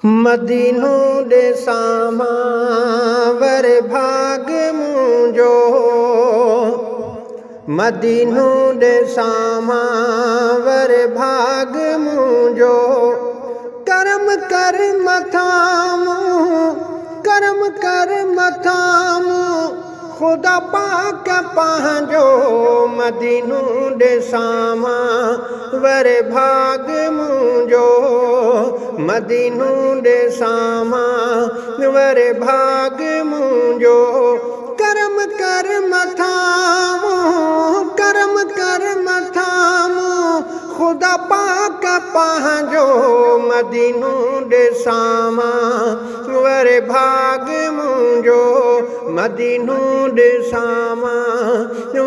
मदीनो ॾिसां वर भाग मुंहिंजो, मदीनो ॾिसां वर भाग मुंहिंजो। करम कर मथां करम कर मथां ख़ुदा पाक पंहिंजो। मदीनो ॾिसां वर भाग मुंहिंजो, मदीनो ॾिसां वर भाग मुंहिंजो। करम कर मथां करम कर मथां ख़ुदा पाक पंहिंजो। मदीनो ॾिसां वर भाग मुंहिंजो, मदीनो ॾिसां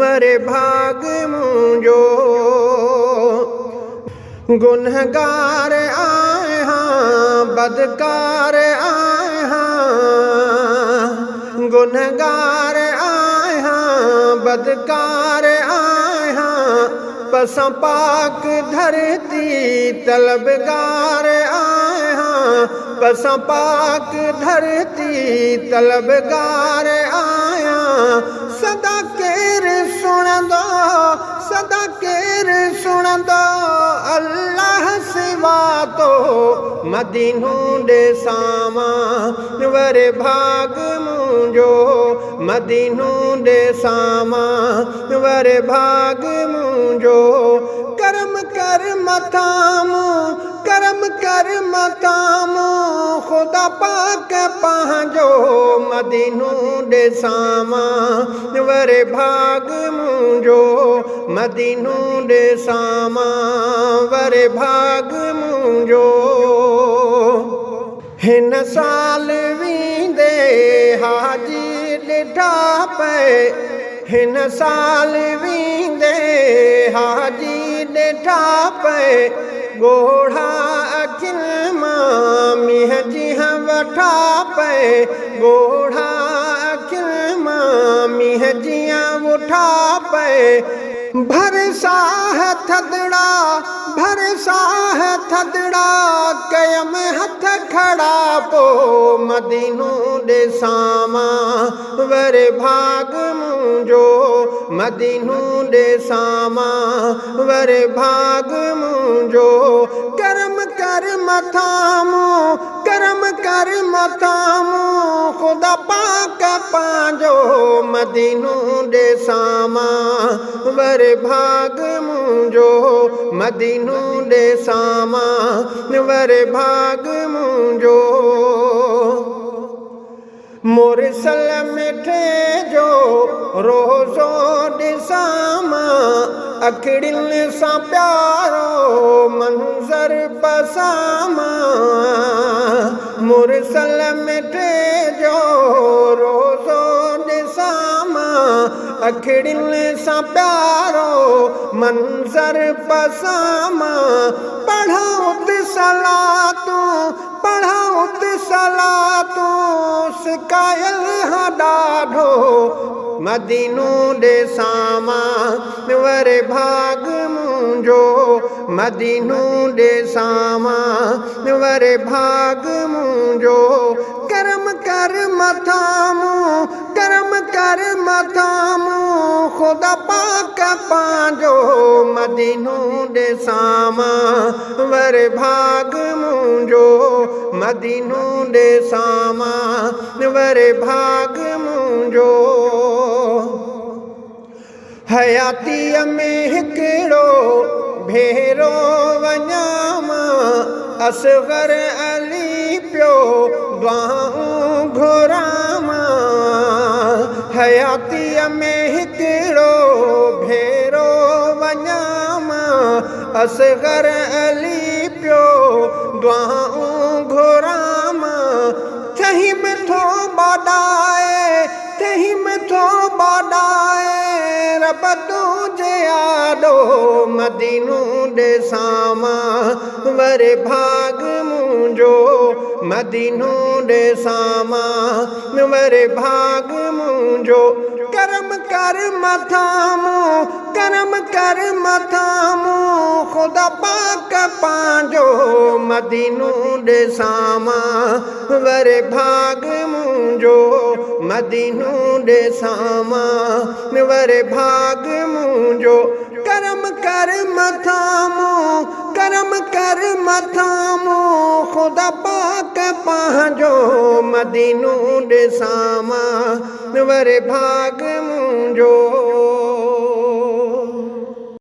वर भाग मुंहिंजो। गुनहगार आहियां बदकार आहियां, गुनहगार आहियां बदकार आहियां। पसां पाक धरती तलबगार आहियां, पसां पाक धरती तलबगार आहियां। सदा केरु सुणंदो, सदा केरु सुणंदो अल्लाह सिवा तो। मदीनो ॾिसां वर भाग मुंहिंजो, मदीनो ॾिसां वर भाग मुंहिंजो। करम कर मथां करम कर मथां ख़ुदा पाक पंहिंजो। मदीनो ॾिसां वर भाग मुंहिंजो, मदीनो ॾिसां वर भाग मुंहिंजो। हिन साल वेंदे हाजी ॾिठा पए, हिन साल वेंदे हाजी ॾिठा पए। ॻोढ़ा अखियुनि मां मींहं जीअं वठा पए, ॻोढ़ा अखियुनि मां मींहं जीअं वठा पए। भर साह थदड़ा, भर साह थदड़ा कयम हथ खड़ा पो। मदीनो ॾिसां वर भाग मुंहिंजो, मदीनो ॾिसां वर भाग मुंहिंजो। करम कर मथां करम कर मथां ख़ुदा पाक पंहिंजो। मदीनो ॾिसां वर भाग मुंहिंजो, मदीनो ॾिसां वर भाग मुंहिंजो। मुरसल मिठे जो रोज़ो ॾिसां, अखिड़ियुनि सां प्यारो मंज़र पसां। मुरसल मिठे जो रोज़ो ॾिसां, अखिड़ियुनि सां प्यारो मंज़र पसां। पढ़ाउत सलातूं पढ़ाउत सलातूं सिकायल हा ॾाढो। मदीनो ॾिसां वर भाग मुंहिंजो, मदीनो ॾिसां वर भाग मुंहिंजो। करम कर मथां करम कर मथां ख़ुदा पाक पंहिंजो। मदीनो ॾिसां वर भाग मुंहिंजो, मदीनो ॾिसां वर भाग मुंहिंजो। हयातीअ में हिकिड़ो भेरो वञां, असगर अली पियो दुआऊं घुरां। हयातीअ में हिकिड़ो भेरो वञां, असगर अली पियो दुआऊं घुरां। थही मिठो बाॾाए, थही मिठो बाॾाए रब तुंहिंजे आॾो। मदीनो ॾिसां वर भाग मुंहिंजो, मदीनो ॾिसां वर भाग मुंहिंजो। कर करम कर मथामो करम कर मथामो खुदा पाक पांजो मदीनो ॾिसामा वरे भाग मुंहिंजो मदीनो ॾिसामा वरे भाग मुंहिंजो करम कर मथामो करम कर मथामो खुदा पाक पंहिंजो मदीनो ॾिसामा वरे भाग मुंहिंजो